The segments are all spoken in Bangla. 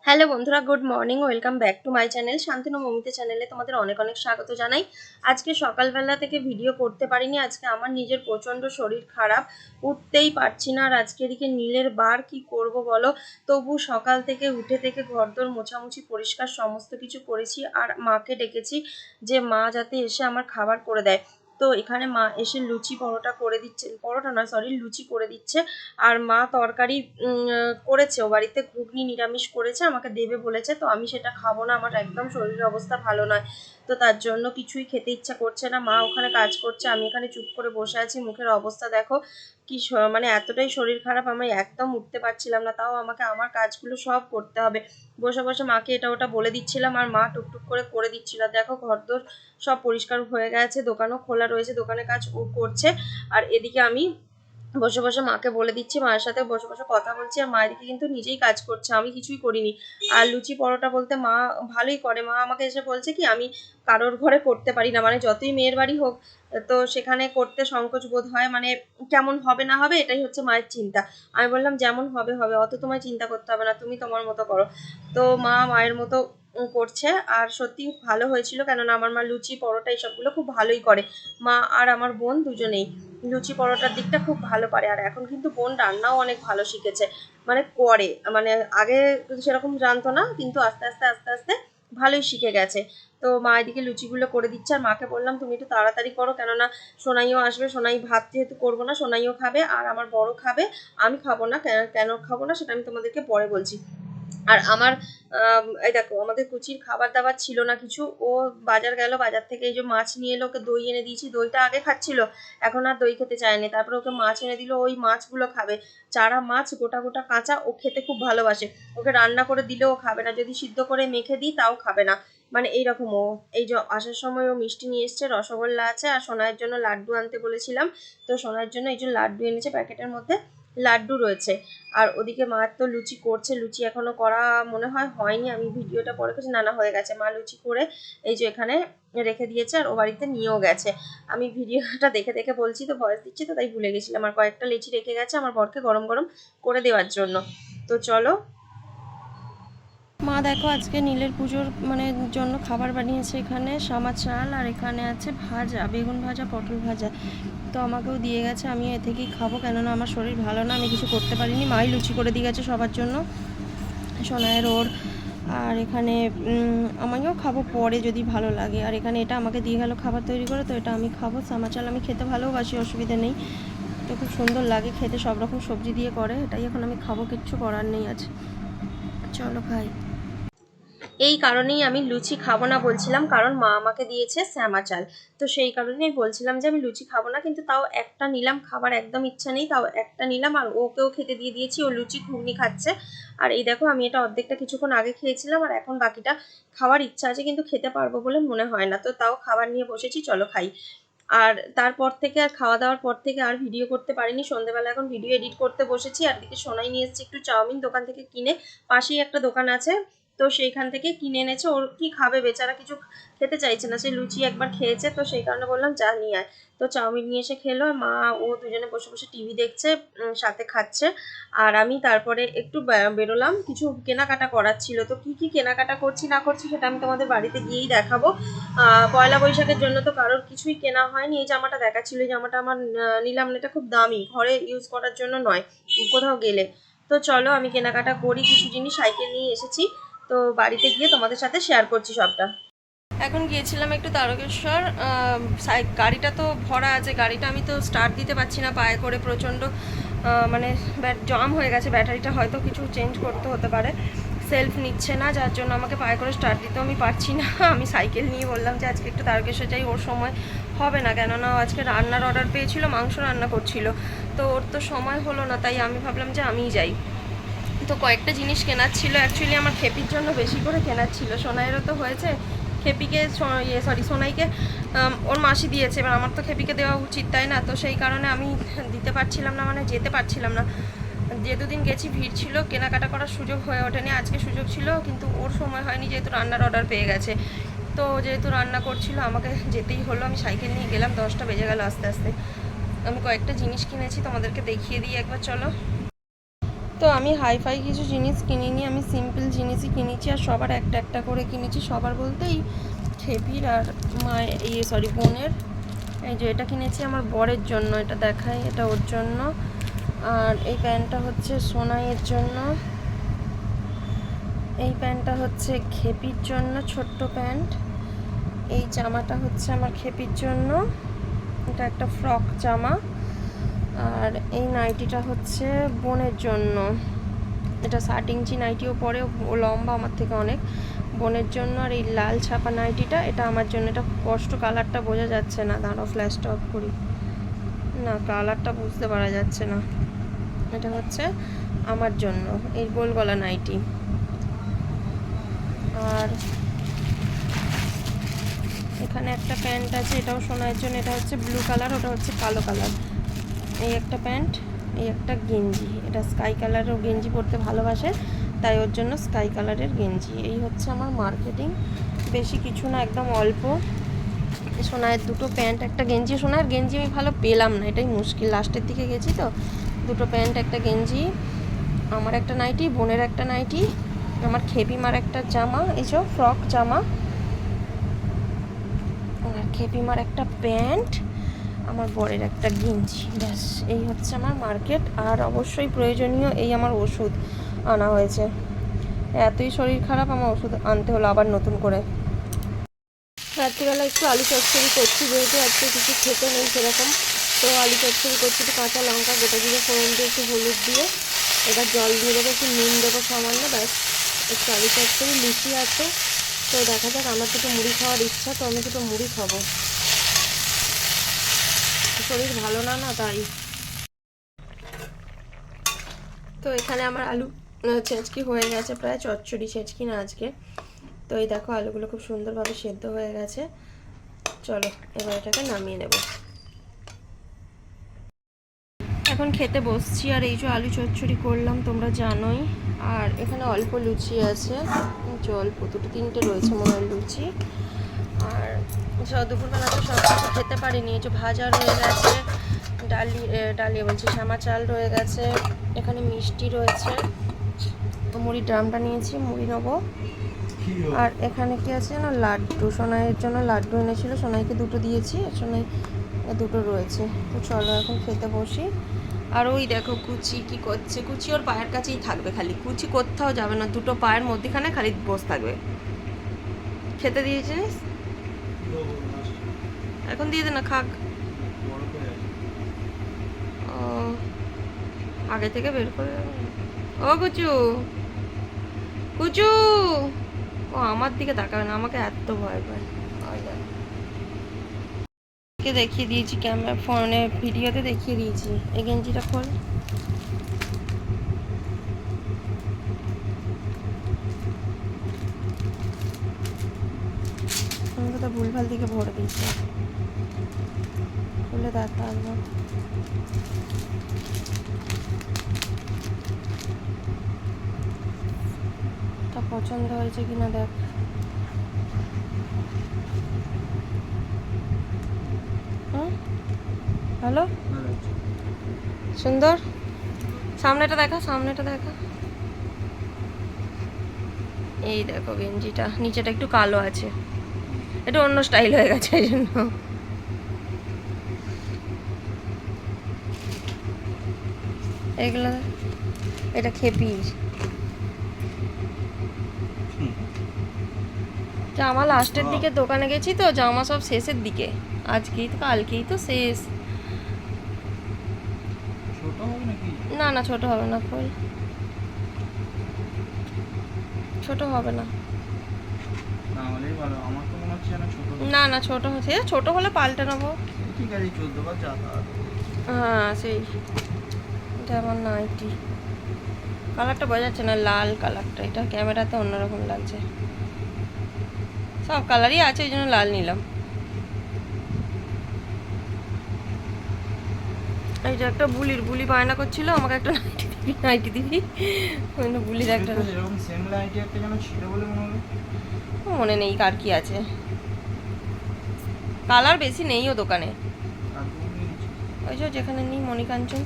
হ্যালো বন্ধুরা, good morning. Welcome back to my channel Shantanu Mamita চ্যানেলে তোমাদের অনেক অনেক স্বাগত জানাই। আজকে সকালবেলা থেকে ভিডিও করতে পারিনি। আজকে আমার নিজের প্রচণ্ড শরীর খারাপ, উঠতেই পারছি না। আর আজকে এদিকে নীলের বার, কি করব বলো। তবু সকাল থেকে উঠে থেকে ঘরদোর মোছামুছি পরিষ্কার সমস্ত কিছু করেছি। আর মাকে ডেকেছি যে মা যাতে এসে আমার খাবার করে দেয়। তো এখানে মা এসে লুচি পরোটা করে দিচ্ছে, পরোটা নয় সরি, লুচি করে দিচ্ছে। আর মা তরকারি করেছে, ও বাড়িতে ঘুগনি নিরামিষ করেছে, আমাকে দেবে বলেছে। তো আমি সেটা খাবো না, আমার একদম শরীরের অবস্থা ভালো নয়। তো তার জন্য কিছুই খেতে ইচ্ছা করছে না। মা ওখানে কাজ করছে, আমি এখানে চুপ করে বসে আছি। মুখের অবস্থা দেখো কি, মানে এতটাই শরীর খারাপ, আমি একদম উঠতে পারছিলাম না। তাও আমাকে আমার কাজগুলো সব করতে হবে। বসে বসে মাকে এটা ওটা বলে দিচ্ছিলাম, আর মা টুকটুক করে দিচ্ছিল। দেখো ঘরদোর সব পরিষ্কার হয়ে গেছে, দোকানও খোলা রয়েছে, দোকানের কাজ ও করছে। আর এদিকে আমি বসে বসে মাকে বলে দিচ্ছি, মায়ের সাথে বসে বসে কথা বলছি। আর মায়ের দিকে কিন্তু নিজেই কাজ করছে, আমি কিছুই করিনি। আর লুচি পরোটা বলতে মা ভালোই করে। মা আমাকে এসে বলছে কি, আমি কারোর ঘরে করতে পারি না, মানে যতই মেয়ের বাড়ি হোক, তো সেখানে করতে সংকোচ বোধ হয়, মানে কেমন হবে না হবে এটাই হচ্ছে মায়ের চিন্তা। আমি বললাম যেমন হবে হবে, অত তোমায় চিন্তা করতে হবে না, তুমি তোমার মতো করো। তো মা মায়ের মতো করছে। আর সত্যি ভালো হয়েছিল, কেননা আমার মা লুচি পরোটা এইসবগুলো খুব ভালোই করে। মা আর আমার বোন দুজনেই লুচি পরোটার দিকটা খুব ভালো পারে। আর এখন কিন্তু বোন রান্নাও অনেক ভালো শিখেছে, মানে করে, মানে আগে সেরকম জানতো না, কিন্তু আস্তে আস্তে আস্তে আস্তে ভালোই শিখে গেছে। তো মা এদিকে লুচিগুলো করে দিচ্ছে। আর মাকে বললাম তুমি একটু তাড়াতাড়ি করো, কেননা সোনাইও আসবে। সোনাই ভাত যেহেতু করবো না, সোনাইও খাবে আর আমার বড় খাবে, আমি খাবো না। কেন খাবো না সেটা আমি তোমাদেরকে পরে বলছি। আর আমার এই দেখো, আমাদের কুচির খাবার দাবার ছিল না কিছু। ও বাজার গেল, বাজার থেকে এই যে মাছ নিয়ে এলো, ওকে দই এনে দিয়েছি। দইটা আগে খাচ্ছিল, এখন আর দই খেতে চায়নি। তারপরে ওকে মাছ এনে দিল, ওই মাছগুলো খাবে। চারা মাছ গোটা গোটা কাঁচা ও খেতে খুব ভালোবাসে। ওকে রান্না করে দিলেও ও খাবে না, যদি সিদ্ধ করে মেখে দিই তাও খাবে না। মানে এইরকম ও। এই যে আসার সময় ও মিষ্টি নিয়ে এসছে, রসগোল্লা আছে, আর সোনাইয়ের জন্য লাড্ডু আনতে বলেছিলাম। তো সোনার জন্য এই যে লাড্ডু এনেছে, প্যাকেটের মধ্যে লাড্ডু রয়েছে। আর ওদিকে মা তো লুচি করছে, লুচি এখনো করা মনে হয় হয়নি। আমি ভিডিওটা পরে করছি, না হয়ে গেছে। মা লুচি করে এই যে এখানে রেখে দিয়েছে, আর ও বাড়িতে নিয়েও গেছে। আমি ভিডিওটা দেখে দেখে বলছি তো, ভয়েস দিচ্ছি তো, তাই ভুলে গেছিলাম। আর কয়েকটা লিচি রেখে গেছে আমার বরকে গরম গরম করে দেওয়ার জন্য। তো চলো। মা দেখো আজকে নীলের পুজোর মানে জন্য খাবার বানিয়েছে। এখানে সামা চাল, আর এখানে আছে ভাজা, বেগুন ভাজা, পটল ভাজা। তো আমাকেও দিয়ে গেছে, আমি এ থেকেই খাবো, কেননা আমার শরীর ভালো না, আমি কিছু করতে পারিনি। মাই লুচি করে দিয়ে গেছে সবার জন্য, সোনায়ের, ওর। আর এখানে আমিও খাবো পরে যদি ভালো লাগে। আর এখানে এটা আমাকে দিয়ে গেল খাবার তৈরি করে, তো এটা আমি খাবো। সামা চাল আমি খেতে ভালোবাসি, অসুবিধা নেই। তো খুব সুন্দর লাগে খেতে, সব রকম সবজি দিয়ে করে। এটাই এখন আমি খাবো, কিচ্ছু করার নেই আছে। চলো খাই। এই কারণেই আমি লুচি খাবো না বলছিলাম, কারণ মা আমাকে দিয়েছে শ্যামা চাল। তো সেই কারণেই বলছিলাম যে আমি লুচি খাবো না, কিন্তু তাও একটা নিলাম। খাবার একদম ইচ্ছা নেই, তাও একটা নিলাম। আর ওকেও খেতে দিয়ে দিয়েছি, ও লুচি ঘুগনি খাচ্ছে। আর এই দেখো, আমি এটা অর্ধেকটা কিছুক্ষণ আগে খেয়েছিলাম, আর এখন বাকিটা খাওয়ার ইচ্ছা আছে, কিন্তু খেতে পারবো বলে মনে হয় না। তো তাও খাবার নিয়ে বসেছি, চলো খাই। আর তারপর থেকে আর খাওয়া দাওয়ার পর থেকে আর ভিডিও করতে পারিনি। সন্ধ্যেবেলা এখন ভিডিও এডিট করতে বসেছি। আর দিকে সোনাই নিয়ে এসেছি একটু চাউমিন দোকান থেকে কিনে, পাশেই একটা দোকান আছে, তো সেইখান থেকে কিনে এনেছে। ওর কি খাবে বেচারা, কিছু খেতে চাইছে না। সে লুচি একবার খেয়েছে, তো সেই কারণে বললাম যা নিয়ে আয়। তো চাউমিন নিয়ে এসে খেলো, আর মা ও দুজনে বসে বসে টিভি দেখছে, সাথে খাচ্ছে। আর আমি তারপরে একটু বেরোলাম, কিছু কেনাকাটা করার ছিল। তো কি কি কেনাকাটা করছি না করছি সেটা আমি তোমাদের বাড়িতে গিয়েই দেখাবো। পয়লা বৈশাখের জন্য তো কারোর কিছুই কেনা হয়নি। এই জামাটা দেখাচ্ছিল, এই জামাটা আমার নিলাম না। এটা খুব দামি, ঘরে ইউজ করার জন্য নয়, কোথাও গেলে। তো চলো আমি কেনাকাটা করি, কিছু জিনিস সাইকেল নিয়ে এসেছি। তো বাড়িতে গিয়ে তোমাদের সাথে শেয়ার করছি সবটা। এখন গিয়েছিলাম একটু তারকেশ্বর। গাড়িটা তো ভরা আছে, গাড়িটা আমি তো স্টার্ট দিতে পারছি না পায়ে করে, প্রচণ্ড মানে জাম হয়ে গেছে। ব্যাটারিটা হয়তো কিছু চেঞ্জ করতে হতে পারে, সেলফ নিচ্ছে না, যার জন্য আমাকে পায়ে করে স্টার্ট দিতেও আমি পারছি না। আমি সাইকেল নিয়ে বললাম যে আজকে একটু তারকেশ্বর যাই, ওর সময় হবে না, কেননা আজকে রান্নার অর্ডার পেয়েছিল, মাংস রান্না করছিল। তো ওর তো সময় হলো না, তাই আমি ভাবলাম যে আমিই যাই। তো কয়েকটা জিনিস কেনার ছিল, অ্যাকচুয়ালি আমার খেপির জন্য বেশি করে কেনার ছিল। সোনাইয়েরও তো হয়েছে, খেপিকে সোনাইকে ওর মাসি দিয়েছে, এবার আমার তো খেপিকে দেওয়া উচিত, তাই না? তো সেই কারণে আমি দিতে পারছিলাম না, মানে যেতে পারছিলাম না। যে দুদিন গেছি ভিড় ছিল, কেনাকাটা করার সুযোগ হয়ে ওঠেনি। আজকে সুযোগ ছিল, কিন্তু ওর সময় হয়নি, যেহেতু রান্নার অর্ডার পেয়ে গেছে। তো যেহেতু রান্না করছিল, আমাকে যেতেই হলো। আমি সাইকেল নিয়ে গেলাম, 10টা বেজে গেল আস্তে আস্তে। আমি কয়েকটা জিনিস কিনেছি, তোমাদেরকে দেখিয়ে দিই একবার, চলো। তো আমি হাইফাই কিছু জিনিস কিনিনি, আমি সিম্পল সিম্পল জিনিসই কিনেছি, আর সবার একটা একটা করে কিনেছি। সবার বলতেই খেপির আর মায়ের বোনের। এই যে এটা কিনেছি আমার বরের জন্য, এটা দেখাই, এটা ওর জন্য। আর এই প্যান্টটা হচ্ছে সোনাইয়ের জন্য। এই প্যান্টটা হচ্ছে খেপির জন্য, ছোট্ট প্যান্ট। এই জামাটা হচ্ছে আমার খেপির জন্য, এটা একটা ফ্রক জামা। আর এই নাইটিটা হচ্ছে বোনের জন্য, এটা 60 ইঞ্চি নাইটিও পরে, ও লম্বা আমার থেকে অনেক, বোনের জন্য। আর এই লাল ছাপা নাইটিটা এটা আমার জন্য। এটা স্পষ্ট কালারটা বোঝা যাচ্ছে না, দাঁড়াও ফ্ল্যাশটা অফ করি, না কালারটা বুঝতে পারা যাচ্ছে না। এটা হচ্ছে আমার জন্য এই গোল গলা নাইটি। আর এখানে একটা প্যান্ট আছে, এটাও সোনার জন্য, এটা হচ্ছে ব্লু কালার, ওটা হচ্ছে কালো কালার। এই একটা প্যান্ট, এই একটা গেঞ্জি, এটা স্কাই কালারের গেঞ্জি পরতে ভালোবাসে, তাই ওর জন্য স্কাই কালারের গেঞ্জি। এই হচ্ছে আমার মার্কেটিং, বেশি কিছু না, একদম অল্প। সোনায়ের দুটো প্যান্ট, একটা গেঞ্জি। সোনায়ের গেঞ্জি আমি ভালো পেলাম না, এটাই মুশকিল, লাস্টের দিকে গেছি তো। দুটো প্যান্ট, একটা গেঞ্জি, আমার একটা নাইটি, বোনের একটা নাইটি, আমার খেপিমার একটা জামা, এইসব ফ্রক জামা, আর খেপিমার একটা প্যান্ট, আমার বরের একটা গেঞ্জি, ব্যাস এই হচ্ছে আমার মার্কেট। আর অবশ্যই প্রয়োজনীয় এই আমার ওষুধ আনা হয়েছে, এতই শরীর খারাপ আমার ওষুধ আনতে হলো আবার নতুন করে। রাত্রিবেলা একটু আলু চচ্চড়ি করছি, যেহেতু আজকে কিছু খেতে নেই সেরকম, তো আলু চচ্চড়ি করছি। একটু কাঁচা লঙ্কা, গোটা জিরে ফোড়ন দিয়ে, একটু হলুদ দিয়ে, এবার জল দিয়ে দেবো, একটু নুন দেবো সামান্য, ব্যাস একটু আলু চচ্চড়ি। লুচি আছে, তো দেখা যাক, আমার দুটো মুড়ি খাওয়ার ইচ্ছা, তো আমি দুটো মুড়ি খাবো, শরীর ভালো না, না তাই। তো এখানে আমার আলু ছেঁচকি হয়ে গেছে প্রায়, চচ্চড়ি ছেঁচকি না আজকে। তো এই দেখো আলুগুলো খুব সুন্দরভাবে সেদ্ধ হয়ে গেছে। চলো এবার এটাকে নামিয়ে নেব। এখন খেতে বসছি, আর এই যে আলু চচ্চড়ি করলাম তোমরা জানোই। আর এখানে অল্প লুচি আছে, অল্প দুটো তিনটে রয়েছে মনে হয় লুচি। আর দুপুরবেলা তো সব কিছু খেতে পারিনি, এই যে ভাজা রয়ে গেছে, ডালিয়া বলছি, শ্যামা চাল রয়ে গেছে, এখানে মিষ্টি রয়েছে, তো মুড়ির ড্রামটা নিয়েছি, মুড়ি নেবো। আর এখানে কি আছে না, লাড্ডু, সোনাইয়ের জন্য লাড্ডু এনেছিল, সোনাইকে দুটো দিয়েছি, আর সোনাই দুটো রয়েছে। তো চলো এখন খেতে বসি। আর ওই দেখো কুচি কি করছে, কুচি ওর পায়ের কাছেই থাকবে, খালি কুচি কোথাও যাবে না, দুটো পায়ের মধ্যেখানে খালি বসে থাকবে। খেতে দিয়েছিস, এখন দিয়ে দে না, খাক। ও আগে থেকে বের করে, ও কুচু, কুচু, ও আমার দিকে তাকাবে না, আমাকে এত ভয় পায়। দেখিয়ে দিয়েছি, ক্যামেরা ফোনে ভিডিওতে দেখিয়ে দিয়েছি। এই গেঞ্জিটা খোল, তো ভুলভাল দিকে ভরে দিয়েছে, খুলে দেখা একবার। তা পছন্দ হয়েছে কিনা দেখ। ভালো, সুন্দর, সামনেটা দেখা, সামনেটা দেখা। এই দেখো গেঞ্জিটা, নিচেটা একটু কালো আছে, একটু অন্য স্টাইল হয়ে গেছে এই জন্য। এগুলো, এটা খেপির জামা, লাস্টের দিকে দোকানে গেছি তো, জামা সব শেষের দিকে, আজকেই তো কালকেই তো শেষ। না না ছোট হবে না, ফুল ছোট হবে না, না না ছোট হচ্ছে, ছোট হলে পাল্টে নেবো। হ্যাঁ সেই, এটা আমার নাইটি, কালারটা বোঝা যাচ্ছে না, লাল কালারটা, এটা ক্যামেরাতে অন্যরকম লাগছে। সব কালারই আছে, ওই জন্য লাল নিলাম। এই যে একটা বুলি বায়না করছিল আমাকে একটা নাইটি দিবি, বুলির একটা মনে নেই কার কি আছে, কালার বেশি নেই ও দোকানে, ওই যে যেখানে নেই মণিকাঞ্চন,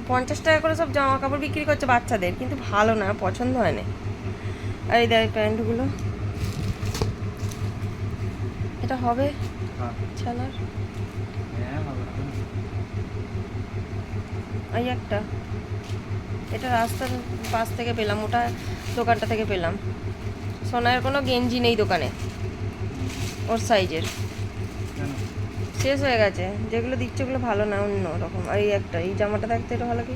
50 টাকা করে সব জামা কাপড় বিক্রি করছে বাচ্চাদের, কিন্তু ভালো না, পছন্দ হয় না। আর এই দেখ প্যান্টগুলো, এটা হবে ছানার। এই একটা, এটা রাস্তার পাশ থেকে পেলাম, ওটা দোকানটা থেকে পেলাম। সোনার কোনো গেঞ্জি নেই দোকানে ওর সাইজের, শেষ হয়ে গেছে। যেগুলো দিচ্ছে ওগুলো ভালো না, অন্য রকম। আর এই একটা, এই জামাটা দেখতে এটা ভালো কি,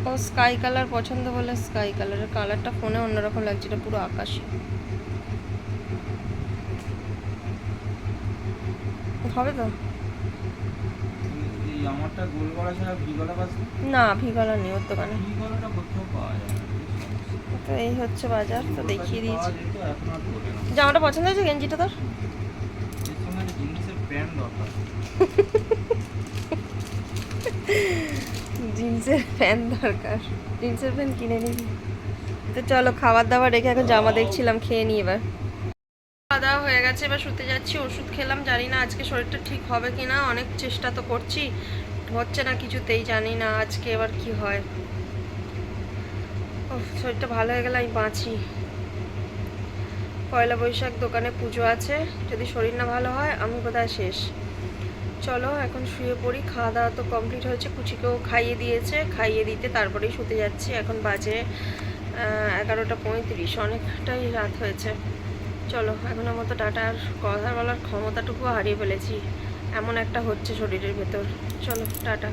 ও স্কাই কালার পছন্দ বলে স্কাই কালারের, কালারটা ফোনে অন্যরকম লাগছে, এটা পুরো আকাশি। হবে তো? না ভি গলা নেই ওর দোকানে। তো এই হচ্ছে বাজার, তো দেখিয়ে দিয়েছি। জামাটা পছন্দ হয়েছে, গেঞ্জিটা তোর? জিন্সের প্যান্ট দরকার, জিন্সের প্যান্ট কিনে নিবি। তো চলো, খাবার দাবার রেখে এখন জামা দেখছিলাম, খেয়ে নিই এবার। খাওয়া দাওয়া হয়ে গেছে, এবার শুতে যাচ্ছি। ওষুধ খেলাম, জানি না আজকে শরীরটা ঠিক হবে কি না, অনেক চেষ্টা তো করছি, হচ্ছে না কিছুতেই, জানি না আজকে এবার কি হয়। ও শরীরটা ভালো হয়ে গেলে আমি বাঁচি। পয়লা বৈশাখ দোকানে পুজো আছে, যদি শরীর না ভালো হয় আমি বোধহয় শেষ। চলো এখন শুয়ে পড়ি, খাওয়া দাওয়া তো কমপ্লিট হয়েছে, কুচিকেও খাইয়ে দিয়েছে, খাইয়ে দিতে তারপরেই শুতে যাচ্ছি। এখন বাজে 11টা 35, অনেকটাই রাত হয়েছে। চলো এখনের মতো টাটা। আর কথা বলার ক্ষমতাটুকু হারিয়ে ফেলেছি, এমন একটা হচ্ছে শরীরের ভেতর। চলো টাটা।